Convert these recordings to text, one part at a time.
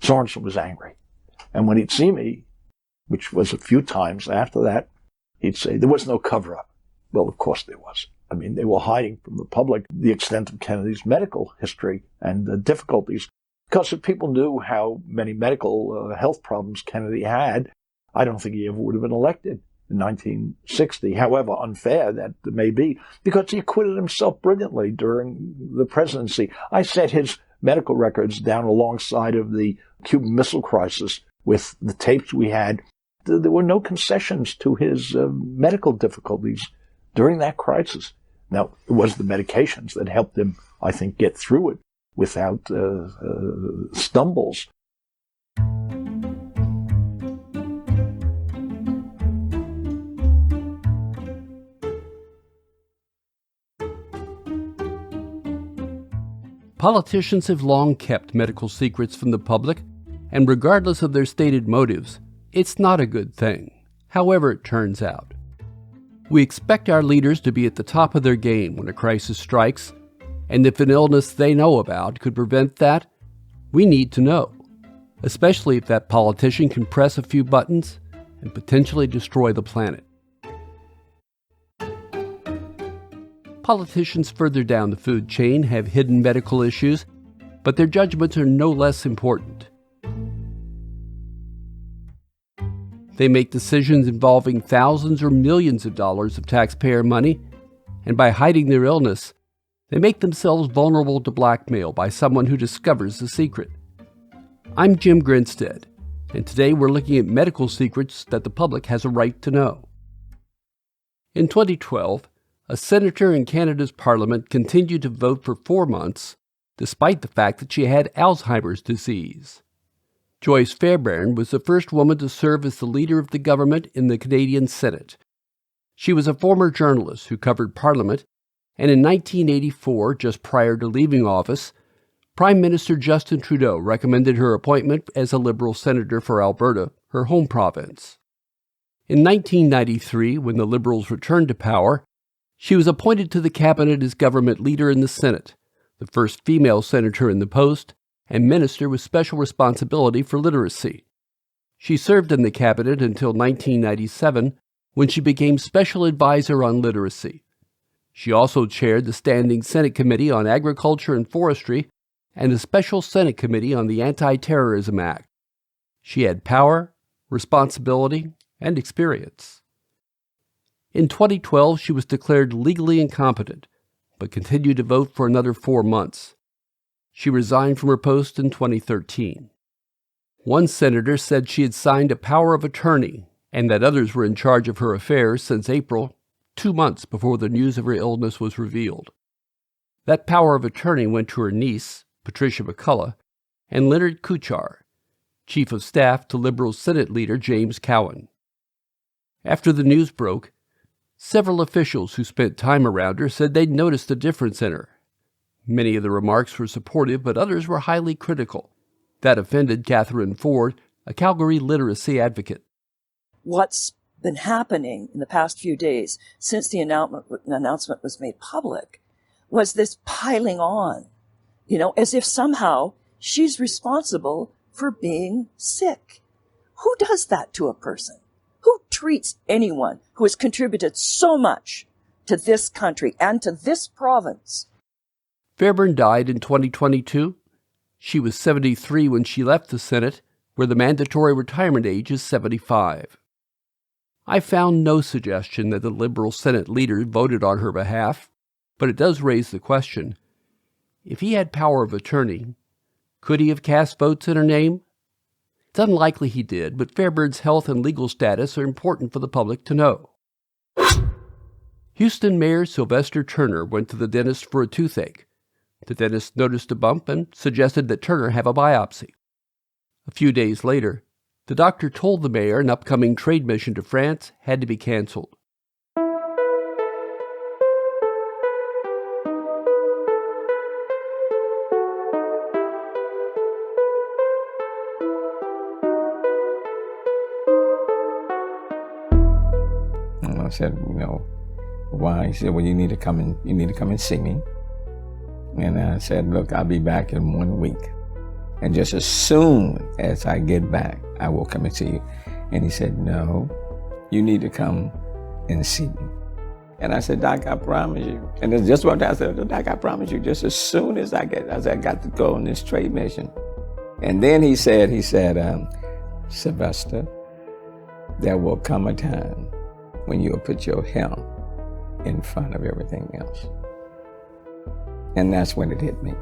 Sorensen was angry. And when he'd see me, which was a few times after that, he'd say, there was no cover-up. Well, of course there was. I mean, they were hiding from the public the extent of Kennedy's medical history and the difficulties. Because if people knew how many medical health problems Kennedy had, I don't think he ever would have been elected in 1960, however unfair that may be, because he acquitted himself brilliantly during the presidency. I set his medical records down alongside of the Cuban Missile Crisis with the tapes we had. There were no concessions to his medical difficulties during that crisis. Now, it was the medications that helped him, I think, get through it without stumbles. Politicians have long kept medical secrets from the public, and regardless of their stated motives, it's not a good thing, however it turns out. We expect our leaders to be at the top of their game when a crisis strikes, and if an illness they know about could prevent that, we need to know, especially if that politician can press a few buttons and potentially destroy the planet. Politicians further down the food chain have hidden medical issues, but their judgments are no less important. They make decisions involving thousands or millions of dollars of taxpayer money, and by hiding their illness, they make themselves vulnerable to blackmail by someone who discovers the secret. I'm Jim Grinstead, and today we're looking at medical secrets that the public has a right to know. In 2012, a senator in Canada's parliament continued to vote for 4 months, despite the fact that she had Alzheimer's disease. Joyce Fairbairn was the first woman to serve as the leader of the government in the Canadian Senate. She was a former journalist who covered Parliament, and in 1984, just prior to leaving office, Prime Minister Justin Trudeau recommended her appointment as a Liberal senator for Alberta, her home province. In 1993, when the Liberals returned to power, she was appointed to the cabinet as government leader in the Senate, the first female senator in the post, and minister with special responsibility for literacy. She served in the cabinet until 1997, when she became special advisor on literacy. She also chaired the Standing Senate Committee on Agriculture and Forestry and the Special Senate Committee on the Anti-Terrorism Act. She had power, responsibility, and experience. In 2012, she was declared legally incompetent, but continued to vote for another 4 months. She resigned from her post in 2013. One senator said she had signed a power of attorney and that others were in charge of her affairs since April, 2 months before the news of her illness was revealed. That power of attorney went to her niece, Patricia McCullough, and Leonard Kuchar, Chief of Staff to Liberal Senate Leader James Cowan. After the news broke, several officials who spent time around her said they'd noticed a difference in her. Many of the remarks were supportive, but others were highly critical. That offended Catherine Ford, a Calgary literacy advocate. What's been happening in the past few days since the announcement was made public was this piling on, as if somehow she's responsible for being sick. Who does that to a person? Who treats anyone who has contributed so much to this country and to this province? Fairbairn died in 2022. She was 73 when she left the Senate, where the mandatory retirement age is 75. I found no suggestion that the Liberal Senate leader voted on her behalf, but it does raise the question, if he had power of attorney, could he have cast votes in her name? It's unlikely he did, but Fairbairn's health and legal status are important for the public to know. Houston Mayor Sylvester Turner went to the dentist for a toothache. The dentist noticed a bump and suggested that Turner have a biopsy. A few days later, the doctor told the mayor an upcoming trade mission to France had to be canceled. And I said, why? He said, well, you need to come and see me. And I said, look, I'll be back in 1 week. And just as soon as I get back, I will come and see you. And he said, no, you need to come and see me. And I said, Doc, I promise you. And it's just what I said, Doc, I promise you, just as soon as I got to go on this trade mission. And then he said, Sylvester, there will come a time when you'll put your health in front of everything else. And that's when it hit me.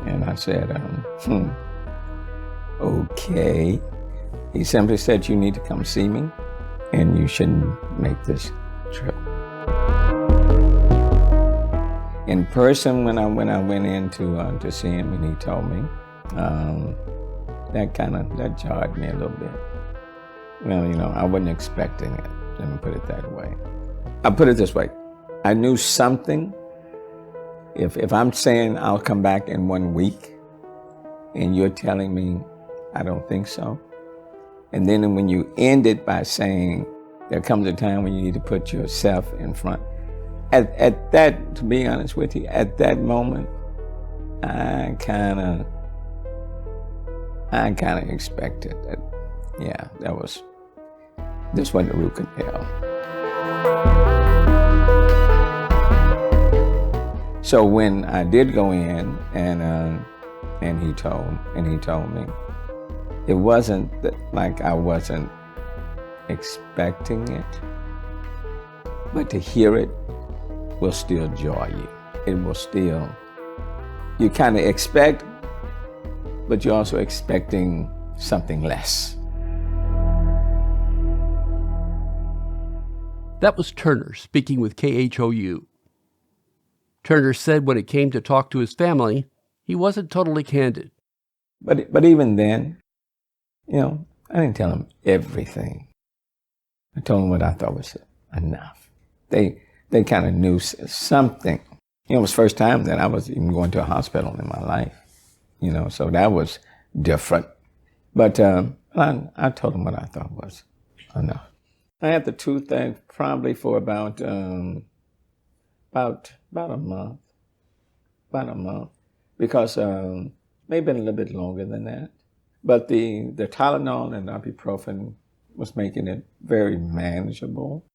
And I said, okay. He simply said, you need to come see me, and you shouldn't make this trip. In person, when I went in to see him, and he told me, that jarred me a little bit. Well, I wasn't expecting it. Let me put it that way. I put it this way. I knew something. If I'm saying I'll come back in 1 week, and you're telling me I don't think so, and then when you end it by saying there comes a time when you need to put yourself in front, at that, to be honest with you, at that moment, I kind of expected that. Yeah, this wasn't the root canal. So when I did go in, and he told me, it wasn't like I wasn't expecting it, but to hear it will still joy you. It will still, you kind of expect, but you're also expecting something less. That was Turner speaking with KHOU. Turner said when it came to talk to his family, he wasn't totally candid. But even then, I didn't tell them everything. I told them what I thought was enough. They kind of knew something. It was the first time that I was even going to a hospital in my life. So that was different. But I told them what I thought was enough. I had the toothache probably for about a month. About a month. Because maybe a little bit longer than that. But the Tylenol and ibuprofen was making it very manageable.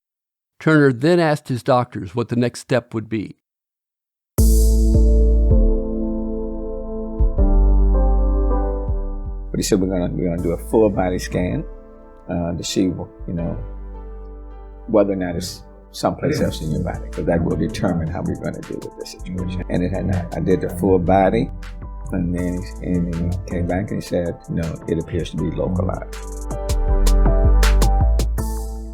Turner then asked his doctors what the next step would be. But he said we're gonna do a full body scan to see whether or not it's someplace else in your body, because that will determine how we're going to deal with this situation. And it had not. I did the full body, and then he came back and he said, no, it appears to be localized.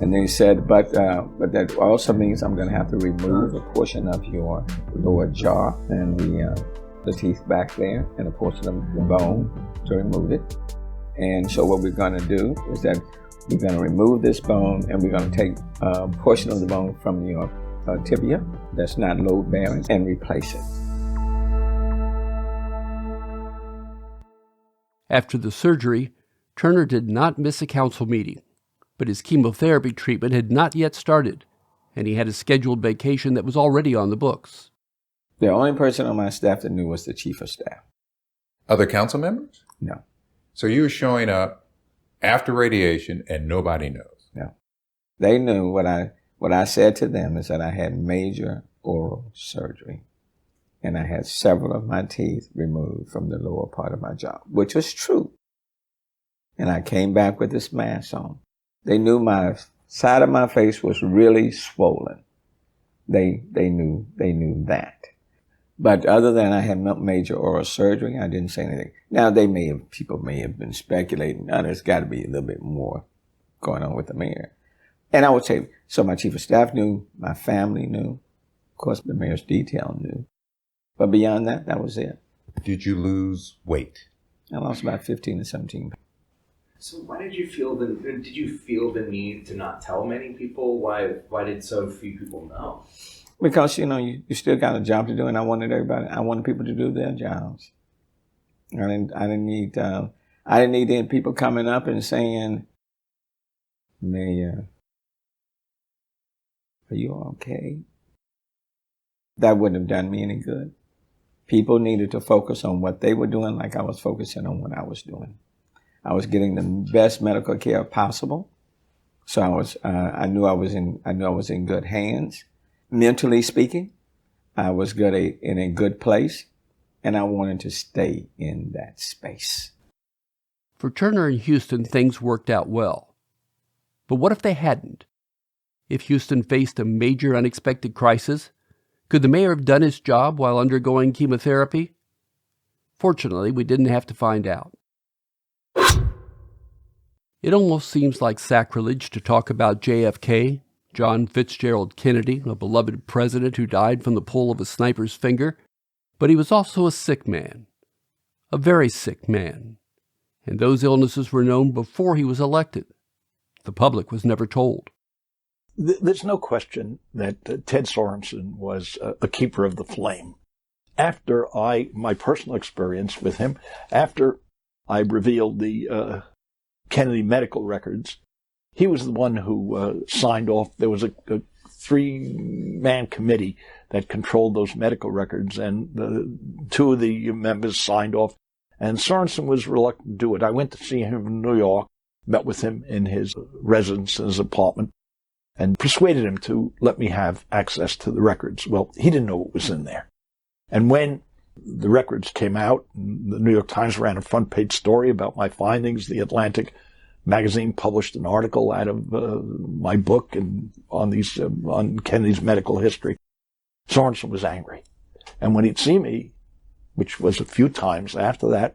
And then he said, but that also means I'm going to have to remove a portion of your lower jaw and the teeth back there, and a portion of the bone to remove it. And so what we're going to do is that we're going to remove this bone, and we're going to take a portion of the bone from your tibia that's not load bearing and replace it. After the surgery, Turner did not miss a council meeting, but his chemotherapy treatment had not yet started, and he had a scheduled vacation that was already on the books. The only person on my staff that knew was the chief of staff. Other council members? No. So you were showing up after radiation and nobody knows? No. They knew what I said to them is that I had major oral surgery, and I had several of my teeth removed from the lower part of my jaw, which was true. And I came back with this mask on. They knew my side of my face was really swollen. They knew that. But other than I had major oral surgery, I didn't say anything. Now people may have been speculating, now there's got to be a little bit more going on with the mayor. And I would say, so my chief of staff knew, my family knew, of course the mayor's detail knew. But beyond that, that was it. Did you lose weight? I lost about 15 to 17 pounds. So why did you feel the need to not tell many people? Why did so few people know? Because, you still got a job to do, and I wanted people to do their jobs. I didn't need any people coming up and saying, Mayor, are you okay? That wouldn't have done me any good. People needed to focus on what they were doing like I was focusing on what I was doing. I was getting the best medical care possible. So I knew I was in good hands. Mentally speaking, I was in a good place, and I wanted to stay in that space. For Turner and Houston, things worked out well. But what if they hadn't? If Houston faced a major unexpected crisis, could the mayor have done his job while undergoing chemotherapy? Fortunately, we didn't have to find out. It almost seems like sacrilege to talk about JFK, John Fitzgerald Kennedy, a beloved president who died from the pull of a sniper's finger, but he was also a sick man, a very sick man, and those illnesses were known before he was elected. The public was never told. There's no question that Ted Sorensen was a keeper of the flame. After my personal experience with him, after I revealed the Kennedy medical records, he was the one who signed off. There was a three-man committee that controlled those medical records, and two of the members signed off, and Sorensen was reluctant to do it. I went to see him in New York, met with him in his residence, in his apartment, and persuaded him to let me have access to the records. Well, he didn't know what was in there. And when the records came out, the New York Times ran a front-page story about my findings. The Atlantic magazine published an article out of my book and on Kennedy's medical history. Sorensen was angry. And when he'd see me, which was a few times after that,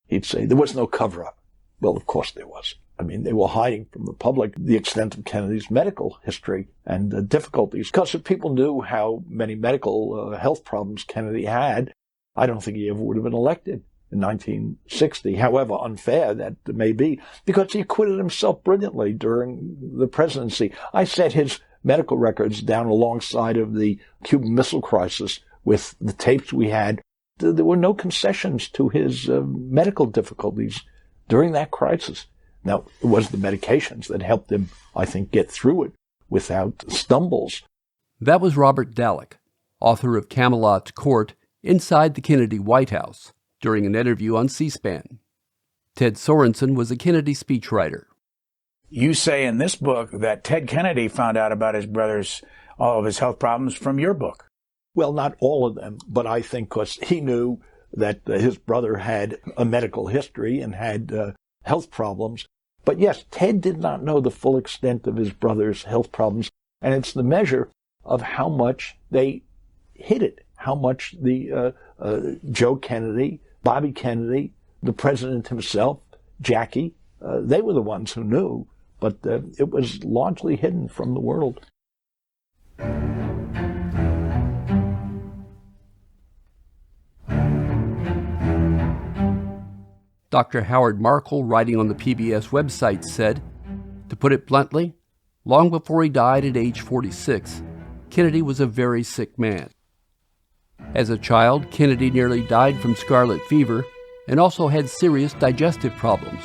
he'd say, there was no cover-up. Well, of course there was. I mean, they were hiding from the public the extent of Kennedy's medical history and difficulties. Because if people knew how many medical health problems Kennedy had, I don't think he ever would have been elected in 1960, however unfair that may be, because he acquitted himself brilliantly during the presidency. I set his medical records down alongside of the Cuban Missile Crisis with the tapes we had. There were no concessions to his medical difficulties during that crisis. Now, it was the medications that helped him, I think, get through it without stumbles. That was Robert Dallek, author of Camelot's Court, Inside the Kennedy White House, during an interview on C-SPAN. Ted Sorensen was a Kennedy speechwriter. You say in this book that Ted Kennedy found out about his brother's, all of his health problems from your book. Well, not all of them, but I think because he knew that his brother had a medical history and had health problems. But yes, Ted did not know the full extent of his brother's health problems, and it's the measure of how much they hid it, how much the Joe Kennedy, Bobby Kennedy, the president himself, Jackie, they were the ones who knew, but it was largely hidden from the world. Dr. Howard Markle, writing on the PBS website, said, to put it bluntly, long before he died at age 46, Kennedy was a very sick man. As a child, Kennedy nearly died from scarlet fever and also had serious digestive problems,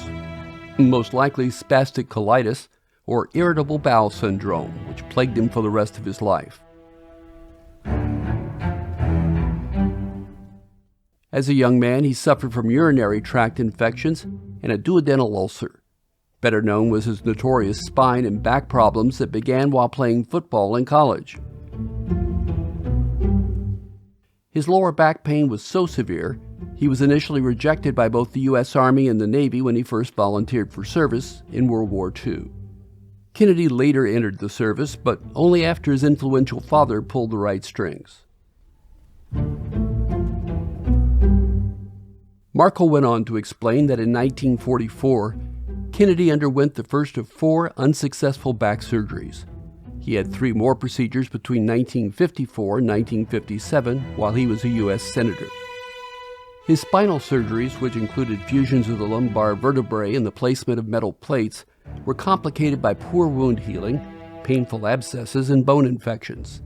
most likely spastic colitis or irritable bowel syndrome, which plagued him for the rest of his life. As a young man, he suffered from urinary tract infections and a duodenal ulcer. Better known was his notorious spine and back problems that began while playing football in college. His lower back pain was so severe, he was initially rejected by both the U.S. Army and the Navy when he first volunteered for service in World War II. Kennedy later entered the service, but only after his influential father pulled the right strings. Markle went on to explain that in 1944, Kennedy underwent the first of 4 unsuccessful back surgeries. He had 3 more procedures between 1954 and 1957 while he was a U.S. Senator. His spinal surgeries, which included fusions of the lumbar vertebrae and the placement of metal plates, were complicated by poor wound healing, painful abscesses, and bone infections.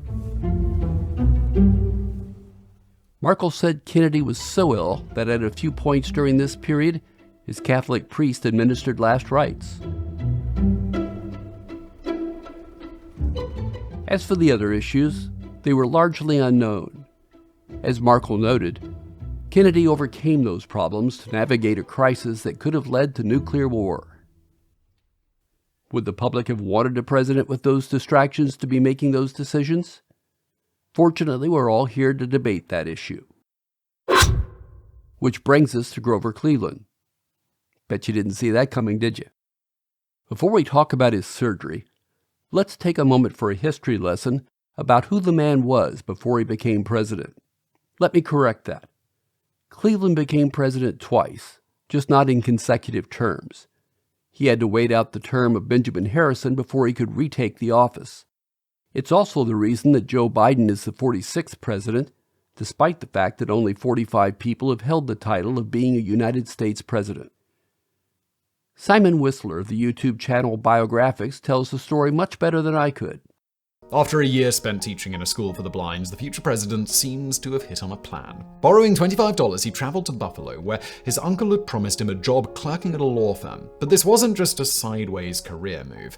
Markle said Kennedy was so ill that at a few points during this period, his Catholic priest administered last rites. As for the other issues, they were largely unknown. As Markle noted, Kennedy overcame those problems to navigate a crisis that could have led to nuclear war. Would the public have wanted a president with those distractions to be making those decisions? Fortunately, we're all here to debate that issue. Which brings us to Grover Cleveland. Bet you didn't see that coming, did you? Before we talk about his surgery, let's take a moment for a history lesson about who the man was before he became president. Let me correct that. Cleveland became president twice, just not in consecutive terms. He had to wait out the term of Benjamin Harrison before he could retake the office. It's also the reason that Joe Biden is the 46th president, despite the fact that only 45 people have held the title of being a United States president. Simon Whistler of the YouTube channel Biographics tells the story much better than I could. After a year spent teaching in a school for the blind, the future president seems to have hit on a plan. Borrowing $25, he traveled to Buffalo, where his uncle had promised him a job clerking at a law firm. But this wasn't just a sideways career move.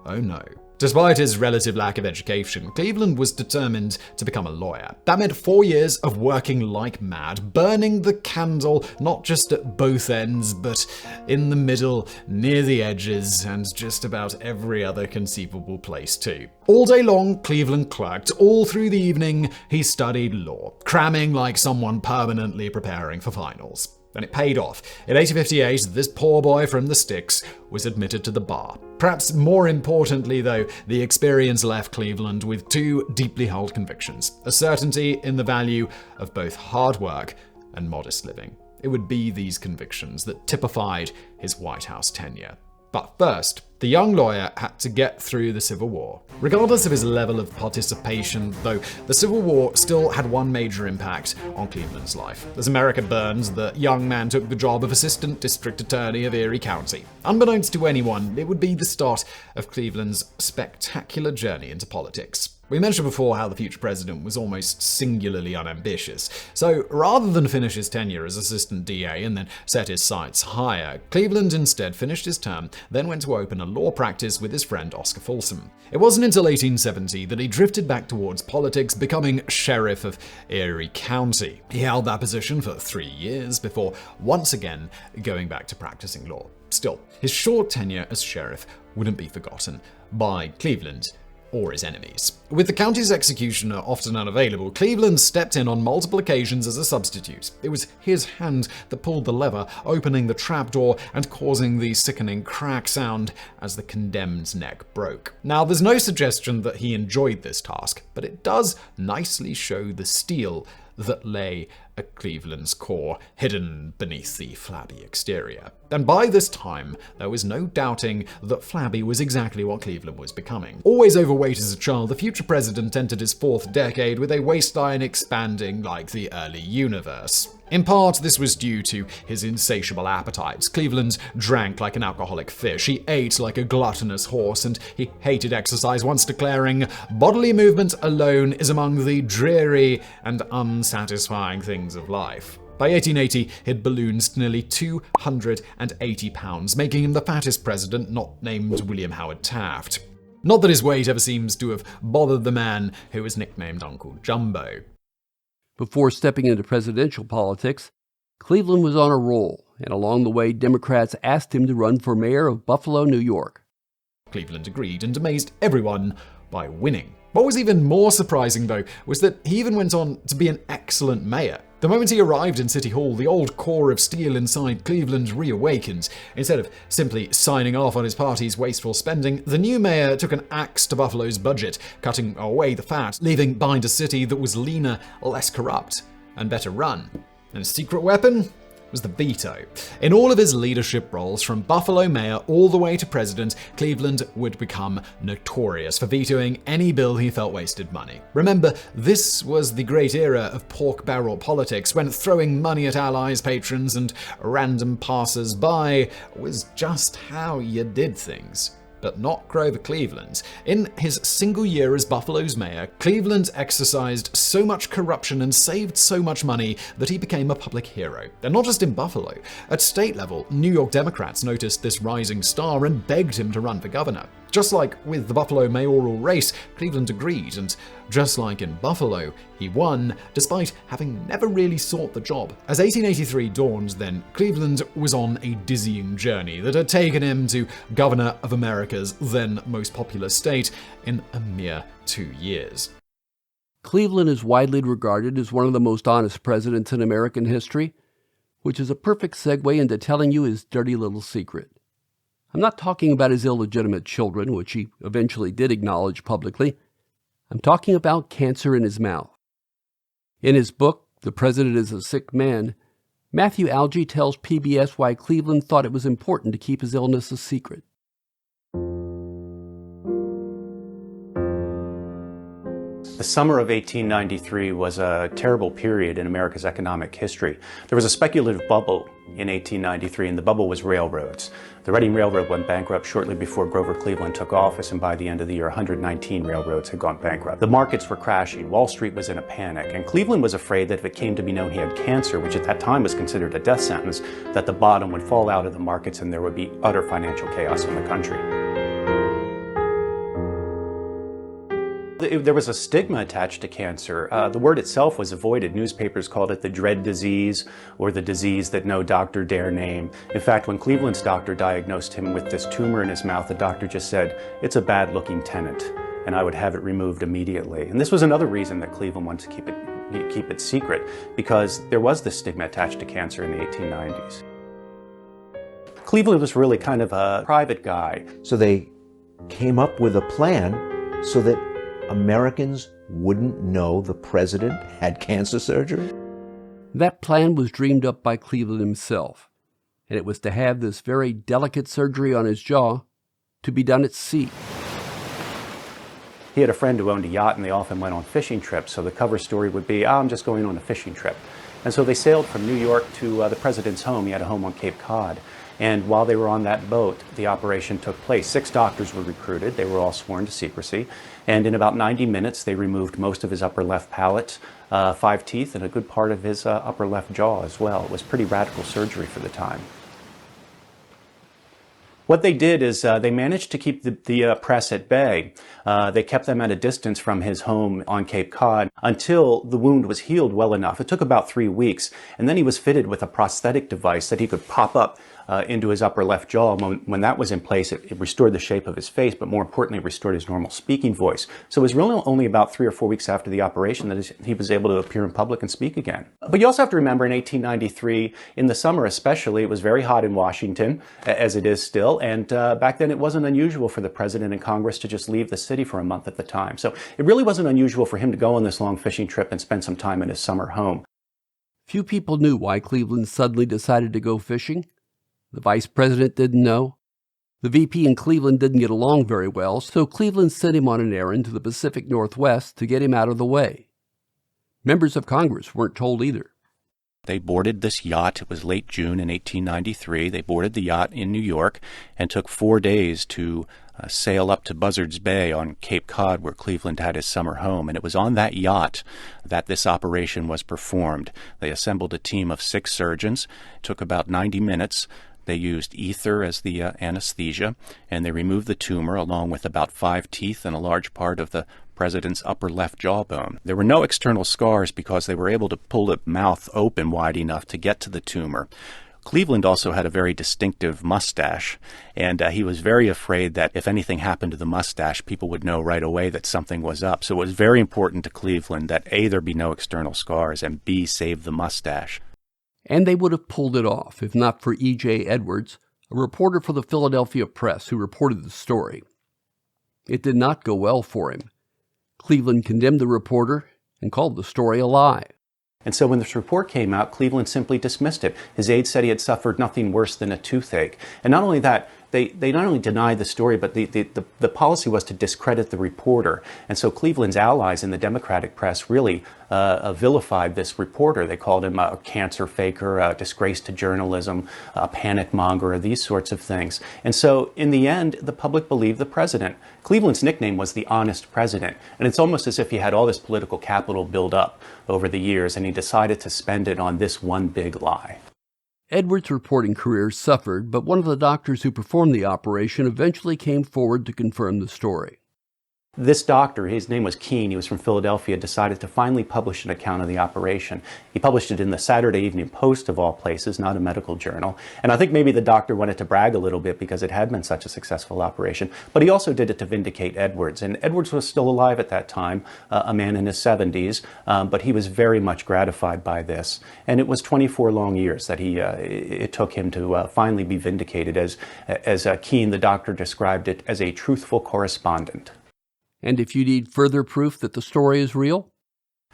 Oh no. Despite his relative lack of education, Cleveland was determined to become a lawyer. That meant 4 years of working like mad, burning the candle not just at both ends, but in the middle, near the edges, and just about every other conceivable place too. All day long, Cleveland clerked. All through the evening, he studied law, cramming like someone permanently preparing for finals. And it paid off. In 1858, this poor boy from the sticks was admitted to the bar. Perhaps more importantly, though, the experience left Cleveland with two deeply held convictions: a certainty in the value of both hard work and modest living. It would be these convictions that typified his White House tenure. But first, the young lawyer had to get through the Civil War. Regardless of his level of participation, though, the Civil War still had one major impact on Cleveland's life. As America burned, the young man took the job of Assistant District Attorney of Erie County. Unbeknownst to anyone, it would be the start of Cleveland's spectacular journey into politics. We mentioned before how the future president was almost singularly unambitious. So rather than finish his tenure as assistant DA and then set his sights higher, Cleveland instead finished his term, then went to open a law practice with his friend Oscar Folsom. It wasn't until 1870 that he drifted back towards politics, becoming sheriff of Erie County. He held that position for 3 years before once again going back to practicing law. Still, his short tenure as sheriff wouldn't be forgotten by Cleveland or his enemies. With the county's executioner often unavailable, Cleveland stepped in on multiple occasions as a substitute. It was his hand that pulled the lever, opening the trapdoor and causing the sickening crack sound as the condemned's neck broke. Now, there's no suggestion that he enjoyed this task, but it does nicely show the steel that lay at Cleveland's core, hidden beneath the flabby exterior. And by this time, there was no doubting that flabby was exactly what Cleveland was becoming. Always overweight as a child, the future president entered his 4th decade with a waistline expanding like the early universe. In part, this was due to his insatiable appetites. Cleveland drank like an alcoholic fish, he ate like a gluttonous horse, and he hated exercise, once declaring, "Bodily movement alone is among the dreary and unsatisfying things of life." By 1880, he had ballooned to nearly 280 pounds, making him the fattest president not named William Howard Taft. Not that his weight ever seems to have bothered the man who was nicknamed Uncle Jumbo. Before stepping into presidential politics, Cleveland was on a roll, and along the way, Democrats asked him to run for mayor of Buffalo, New York. Cleveland agreed and amazed everyone by winning. What was even more surprising, though, was that he even went on to be an excellent mayor. The moment he arrived in City Hall, the old core of steel inside Cleveland reawakened. Instead of simply signing off on his party's wasteful spending, the new mayor took an axe to Buffalo's budget, cutting away the fat, leaving behind a city that was leaner, less corrupt, and better run. And his secret weapon was the veto. In all of his leadership roles, from Buffalo mayor all the way to president, Cleveland would become notorious for vetoing any bill he felt wasted money. Remember, this was the great era of pork barrel politics, when throwing money at allies, patrons, and random passers-by was just how you did things. But not Grover Cleveland. In his single year as Buffalo's mayor, Cleveland exercised so much corruption and saved so much money that he became a public hero. And not just in Buffalo. At state level, New York Democrats noticed this rising star and begged him to run for governor. Just like with the Buffalo mayoral race, Cleveland agreed, and just like in Buffalo, he won, despite having never really sought the job. As 1883 dawned, then, Cleveland was on a dizzying journey that had taken him to governor of America's then most populous state in a mere 2 years. Cleveland is widely regarded as one of the most honest presidents in American history, which is a perfect segue into telling you his dirty little secret. I'm not talking about his illegitimate children, which he eventually did acknowledge publicly. I'm talking about cancer in his mouth. In his book, The President is a Sick Man, Matthew Alge tells PBS why Cleveland thought it was important to keep his illness a secret. The summer of 1893 was a terrible period in America's economic history. There was a speculative bubble in 1893, and the bubble was railroads. The Reading Railroad went bankrupt shortly before Grover Cleveland took office, and by the end of the year, 119 railroads had gone bankrupt. The markets were crashing. Wall Street was in a panic, and Cleveland was afraid that if it came to be known he had cancer, which at that time was considered a death sentence, that the bottom would fall out of the markets and there would be utter financial chaos in the country. There was a stigma attached to cancer. The word itself was avoided. Newspapers called it the dread disease, or the disease that no doctor dare name. In fact, when Cleveland's doctor diagnosed him with this tumor in his mouth, the doctor just said, "It's a bad-looking tenant," and I would have it removed immediately. And this was another reason that Cleveland wanted to keep it secret, because there was this stigma attached to cancer in the 1890s. Cleveland was really kind of a private guy. So they came up with a plan so that Americans wouldn't know the president had cancer surgery? That plan was dreamed up by Cleveland himself, and it was to have this very delicate surgery on his jaw to be done at sea. He had a friend who owned a yacht, and they often went on fishing trips, so the cover story would be, I'm just going on a fishing trip. And so they sailed from New York to the president's home. He had a home on Cape Cod. And while they were on that boat, the operation took place. 6 doctors were recruited. They were all sworn to secrecy. And in about 90 minutes, they removed most of his upper left palate, 5 teeth, and a good part of his upper left jaw as well. It was pretty radical surgery for the time. What they did is they managed to keep the press at bay. They kept them at a distance from his home on Cape Cod until the wound was healed well enough. It took about 3 weeks, and then he was fitted with a prosthetic device that he could pop up into his upper left jaw. When that was in place, it restored the shape of his face, but more importantly, restored his normal speaking voice. So it was really only about 3 or 4 weeks after the operation that he was able to appear in public and speak again. But you also have to remember in 1893, in the summer especially, it was very hot in Washington, as it is still, and back then it wasn't unusual for the president and Congress to just leave the city for a month at the time. So it really wasn't unusual for him to go on this long fishing trip and spend some time in his summer home. Few people knew why Cleveland suddenly decided to go fishing. The vice president didn't know. The VP and Cleveland didn't get along very well, so Cleveland sent him on an errand to the Pacific Northwest to get him out of the way. Members of Congress weren't told either. They boarded this yacht. It was late June in 1893. They boarded the yacht in New York and took 4 days to sail up to Buzzards Bay on Cape Cod, where Cleveland had his summer home. And it was on that yacht that this operation was performed. They assembled a team of 6 surgeons. It took about 90 minutes. They used ether as the anesthesia, and they removed the tumor along with about 5 teeth and a large part of the president's upper left jawbone. There were no external scars because they were able to pull the mouth open wide enough to get to the tumor. Cleveland also had a very distinctive mustache, and he was very afraid that if anything happened to the mustache, people would know right away that something was up. So it was very important to Cleveland that A, there be no external scars, and B, save the mustache. And they would have pulled it off if not for E.J. Edwards, a reporter for the Philadelphia Press who reported the story. It did not go well for him. Cleveland condemned the reporter and called the story a lie. And so when this report came out, Cleveland simply dismissed it. His aide said he had suffered nothing worse than a toothache. And not only that, they not only denied the story, but the policy was to discredit the reporter. And so Cleveland's allies in the Democratic press really vilified this reporter. They called him a cancer faker, a disgrace to journalism, a panic monger, these sorts of things. And so in the end, the public believed the president. Cleveland's nickname was the Honest President. And it's almost as if he had all this political capital built up over the years, and he decided to spend it on this one big lie. Edward's reporting career suffered, but one of the doctors who performed the operation eventually came forward to confirm the story. This doctor, his name was Keene, he was from Philadelphia, decided to finally publish an account of the operation. He published it in the Saturday Evening Post, of all places, not a medical journal. And I think maybe the doctor wanted to brag a little bit because it had been such a successful operation. But he also did it to vindicate Edwards. And Edwards was still alive at that time, a man in his 70s, but he was very much gratified by this. And it was 24 long years that it took him to finally be vindicated, as Keene, the doctor, described it, as a truthful correspondent. And if you need further proof that the story is real?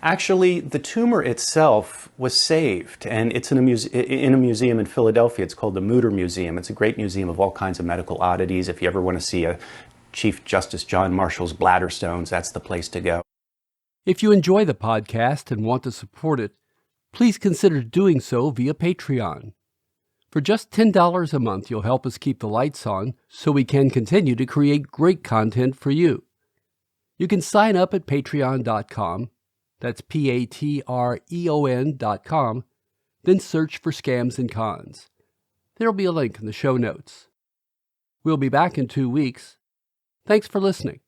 Actually, the tumor itself was saved, and it's in a museum in Philadelphia. It's called the Mutter Museum. It's a great museum of all kinds of medical oddities. If you ever want to see Chief Justice John Marshall's bladder stones, that's the place to go. If you enjoy the podcast and want to support it, please consider doing so via Patreon. For just $10 a month, you'll help us keep the lights on so we can continue to create great content for you. You can sign up at patreon.com, that's patreon.com, then search for Scams and Cons. There'll be a link in the show notes. We'll be back in 2 weeks. Thanks for listening.